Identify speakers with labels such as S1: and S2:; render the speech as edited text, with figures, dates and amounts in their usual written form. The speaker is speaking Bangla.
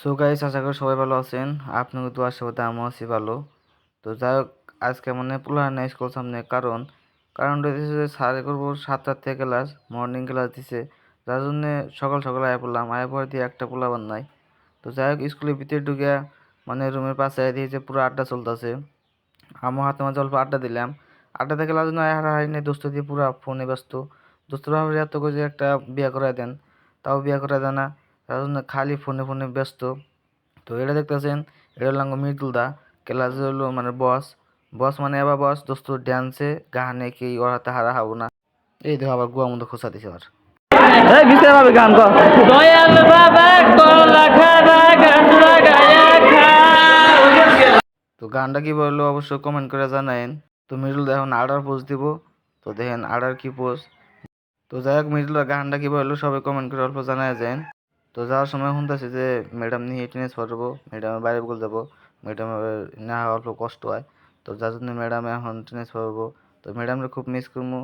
S1: সো গাইস, আশা করি সবাই ভালো আছেন। আপনাকে তো আশীর্বাদে আমিও আছি ভালো। তো যাই হোক, আজকে মানে পোলার না স্কুল সামনে কারণটা হচ্ছে যে স্যারে করবো 7টার থেকে ক্লাস, মর্নিং ক্লাস দিছে, যার জন্য সকাল সকাল আয়া পড়লাম। আয়া পরে দিয়ে একটা পোলাবান নাই। তো যাই হোক, স্কুলের ভিতরে ঢুকে মানে রুমের পাশে দিয়ে যে পুরো আড্ডা চলতেছে। আমার হাতে মাঝে অল্প আড্ডা দিলাম। আড্ডা থেকে লাজ নয় হারাহারি নেই, দোস্ত দিয়ে পুরো ফোনে ব্যস্ত। দোস্তরা ভাবে এত করে যে একটা বিয়ে করে দেন, তাও বিয়ে করে দেয় না, তার জন্য খালি ফোনে ফোনে ব্যস্ত। তো এটা দেখতেছেন, এটা হলো মৃদুল দা, ক্লাসে হলো মানে বস। বস মানে এবার বস, দোস্ত ড্যান্সে গানে কি ওর হাতে হারা হবো না। এই দেখো আবার গুয়া মতো খোঁচা দিছে আবার। এই ভিতরে ভাবে গান কর। দয়াল বাবা কলা খারা গান লাগায়া খা। তো গানটা কি বললো অবশ্যই কমেন্ট করে জানাইন। তো মৃদুল এখন আডার পোজ দিব। তো দেখেন আডার কি পোজ। তো যাই হোক, মৃদুলের গানটা কি বললো সবাই কমেন্ট করে অল্প জানায় যান। তো যাওয়ার সময় শুনতেছি যে ম্যাডাম নিয়ে টেনিস পড়বো, ম্যাডামের বাইরে বলে যাবো, ম্যাডামের না অল্প কষ্ট হয়। তো যার জন্য ম্যাডাম এখন টেনিস পড়বো। তো ম্যাডামরা খুব মিস করবো।